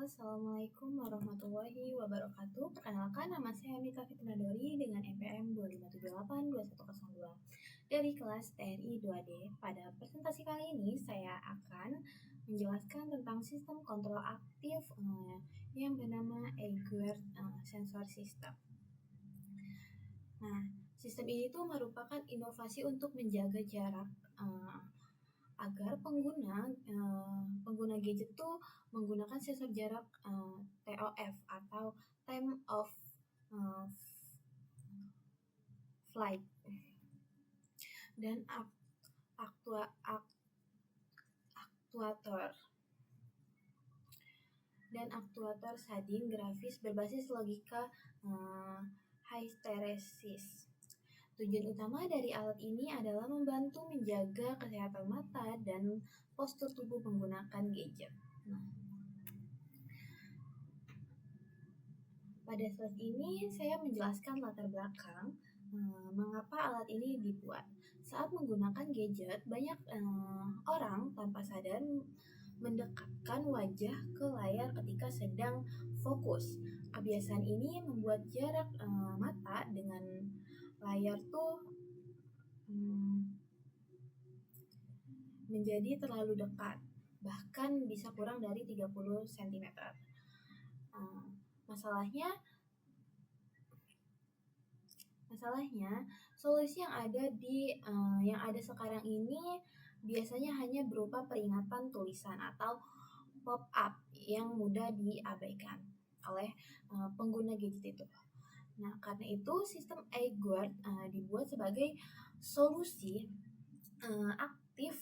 Assalamualaikum warahmatullahi wabarakatuh. Perkenalkan, nama saya Mika Fitnadori dengan NPM 2578210 dari kelas TRI 2D. Pada presentasi kali ini saya akan menjelaskan tentang sistem kontrol aktif yang bernama Eggward Sensor System. Nah, sistem ini tuh merupakan inovasi untuk menjaga jarak agar pengguna gadget tuh menggunakan sensor jarak TOF atau time of flight dan aktuator shading grafis berbasis logika hysteresis. Tujuan utama dari alat ini adalah membantu menjaga kesehatan mata dan postur tubuh menggunakan gadget. Pada slide ini saya menjelaskan latar belakang mengapa alat ini dibuat. Saat menggunakan gadget, banyak orang tanpa sadar mendekatkan wajah ke layar ketika sedang fokus. Kebiasaan ini membuat jarak mata dengan layar tuh menjadi terlalu dekat, bahkan bisa kurang dari 30 cm. Masalahnya solusi yang ada sekarang ini biasanya hanya berupa peringatan tulisan atau pop-up yang mudah diabaikan oleh pengguna gadget itu. Nah, karena itu sistem Eggward dibuat sebagai solusi aktif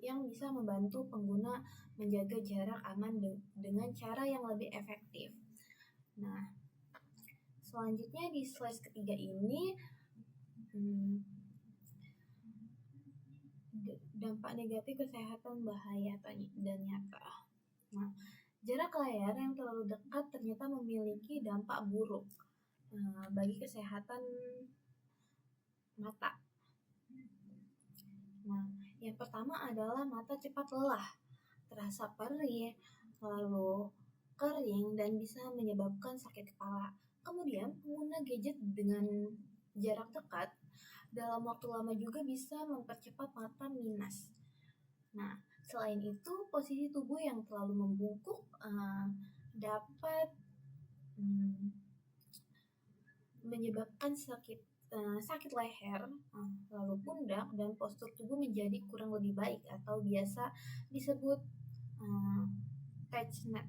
yang bisa membantu pengguna menjaga jarak aman dengan cara yang lebih efektif. Nah, selanjutnya di slide ketiga ini dampak negatif kesehatan bahaya dan nyata. Nah, jarak layar yang terlalu dekat ternyata memiliki dampak buruk bagi kesehatan mata. Nah, yang pertama adalah mata cepat lelah, terasa perih, lalu kering, dan bisa menyebabkan sakit kepala. Kemudian, pengguna gadget dengan jarak dekat dalam waktu lama juga bisa mempercepat mata minus. Nah, selain itu, posisi tubuh yang terlalu membungkuk dapat menyebabkan sakit leher, lalu pundak, dan postur tubuh menjadi kurang lebih baik atau biasa disebut touch neck.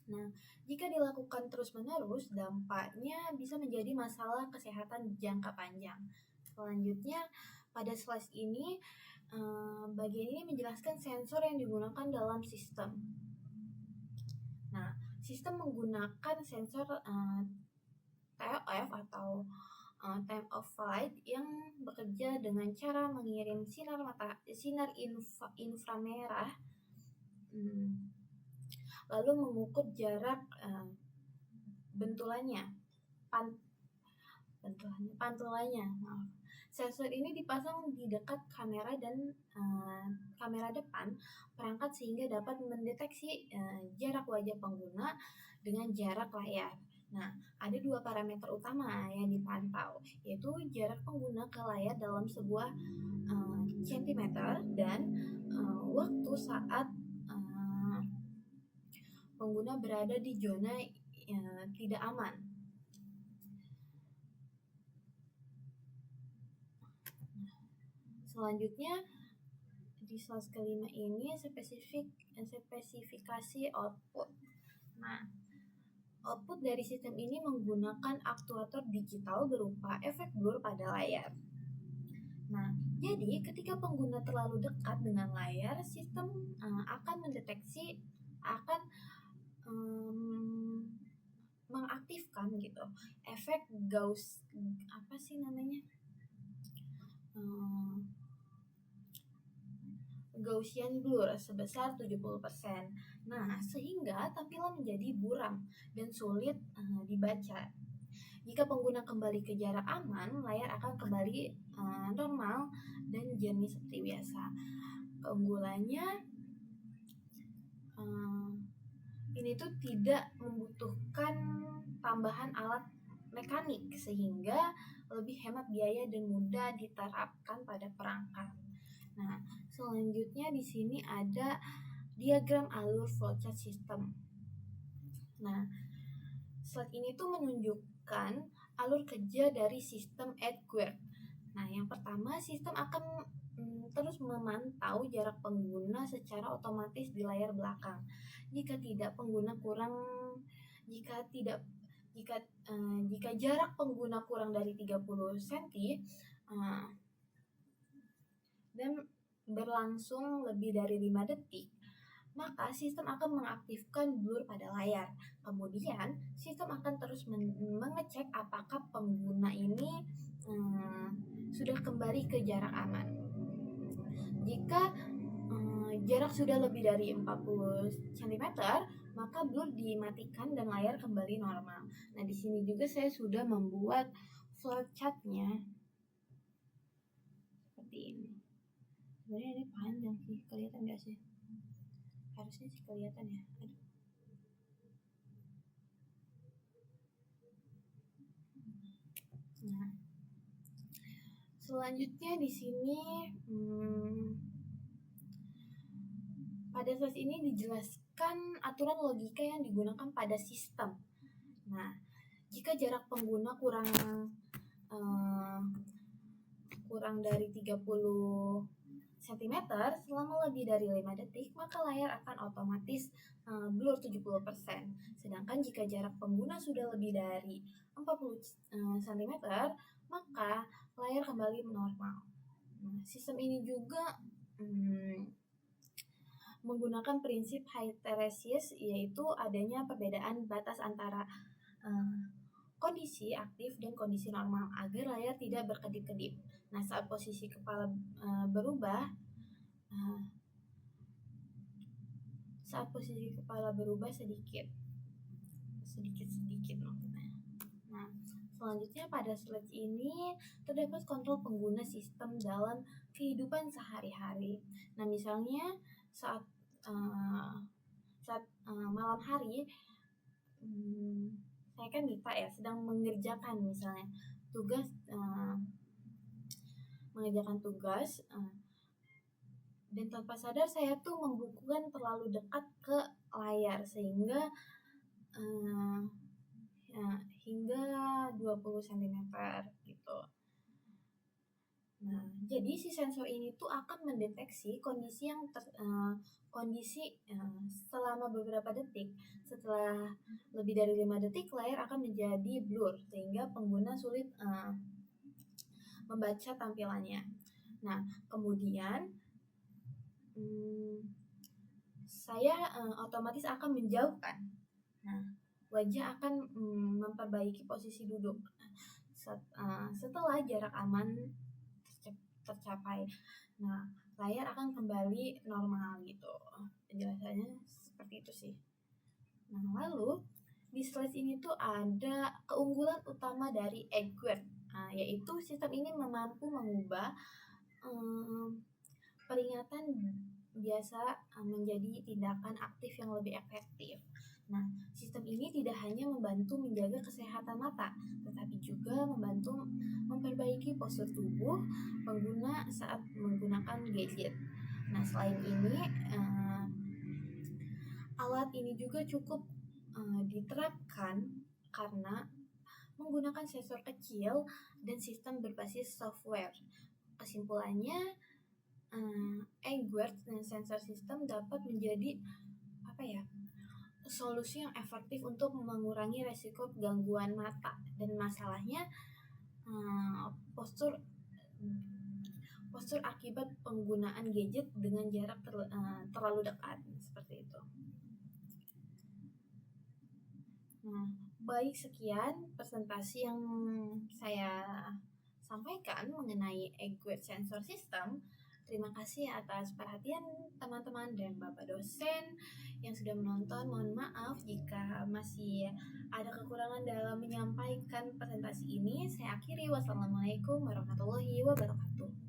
Nah, jika dilakukan terus-menerus, dampaknya bisa menjadi masalah kesehatan jangka panjang. Selanjutnya, pada slide ini, bagian ini menjelaskan sensor yang digunakan dalam sistem. Nah, sistem menggunakan sensor TOF atau time of flight yang bekerja dengan cara mengirim sinar inframerah lalu mengukur jarak pantulannya. Sensor ini dipasang di dekat kamera dan kamera depan perangkat sehingga dapat mendeteksi jarak wajah pengguna dengan jarak layar. Nah, ada dua parameter utama yang dipantau, yaitu jarak pengguna ke layar dalam sebuah centimeter dan waktu saat pengguna berada di zona tidak aman. Selanjutnya di slide kelima ini spesifikasi output. Nah, output dari sistem ini menggunakan aktuator digital berupa efek blur pada layar. Nah, jadi ketika pengguna terlalu dekat dengan layar, sistem akan mengaktifkan gitu efek Gaussian blur sebesar 70%. Nah, sehingga tampilan menjadi buram dan sulit dibaca. Jika pengguna kembali ke jarak aman, layar akan kembali normal dan jernih seperti biasa. Keunggulannya ini tuh tidak membutuhkan tambahan alat mekanik sehingga lebih hemat biaya dan mudah diterapkan pada perangkat. Nah, selanjutnya di sini ada diagram alur flowchart system. Nah, slide ini tuh menunjukkan alur kerja dari sistem Edgeworth. Nah, yang pertama, sistem akan terus memantau jarak pengguna secara otomatis di layar belakang. Jika jarak pengguna kurang dari 30 cm dan berlangsung lebih dari 5 detik, maka sistem akan mengaktifkan blur pada layar. Kemudian, sistem akan terus mengecek apakah pengguna ini sudah kembali ke jarak aman. Jika jarak sudah lebih dari 40 cm, maka blur dimatikan dan layar kembali normal. Nah, di sini juga saya sudah membuat flowchart-nya seperti ini. Sebenarnya ini panjang sih, kelihatan nggak sih? Harusnya sih kelihatan ya. Nah, selanjutnya di sini pada slide ini dijelaskan aturan logika yang digunakan pada sistem. Nah, jika jarak pengguna kurang dari 30 cm selama lebih dari 5 detik, maka layar akan otomatis blur 70%. Sedangkan jika jarak pengguna sudah lebih dari 40 cm, maka layar kembali normal. Nah, sistem ini juga menggunakan prinsip hysteresis, yaitu adanya perbedaan batas antara kondisi aktif dan kondisi normal agar layar tidak berkedip-kedip. Nah, saat posisi kepala berubah sedikit maksudnya. Nah, selanjutnya pada slide ini terdapat kontrol pengguna sistem dalam kehidupan sehari-hari. Nah, misalnya saat malam hari, saya kan Mita ya, sedang mengerjakan misalnya mengerjakan tugas, dan tanpa sadar saya tuh membukukan terlalu dekat ke layar sehingga hingga 20 cm gitu. Nah, jadi si sensor ini tuh akan mendeteksi kondisi selama beberapa detik. Setelah lebih dari 5 detik, layar akan menjadi blur sehingga pengguna sulit membaca tampilannya. Nah, kemudian saya otomatis akan menjauhkan. Nah, wajah akan memperbaiki posisi duduk setelah jarak aman tercapai. Nah, layar akan kembali normal gitu. Penjelasannya seperti itu sih. Nah, lalu di slide ini tuh ada keunggulan utama dari Edgeworth, yaitu sistem ini mampu mengubah peringatan biasa menjadi tindakan aktif yang lebih efektif. Nah, sistem ini tidak hanya membantu menjaga kesehatan mata, tetapi juga membantu memperbaiki postur tubuh pengguna saat menggunakan gadget. Nah, selain ini, alat ini juga cukup diterapkan karena menggunakan sensor kecil dan sistem berbasis software. Kesimpulannya, Edgeworth dan sensor system dapat menjadi solusi yang efektif untuk mengurangi resiko gangguan mata dan masalahnya postur akibat penggunaan gadget dengan jarak terlalu dekat seperti itu. Nah, baik, sekian presentasi yang saya sampaikan mengenai Edgeworth Sensor System. Terima kasih atas perhatian teman-teman dan Bapak dosen yang sudah menonton. Mohon maaf jika masih ada kekurangan dalam menyampaikan presentasi ini. Saya akhiri. Wassalamualaikum warahmatullahi wabarakatuh.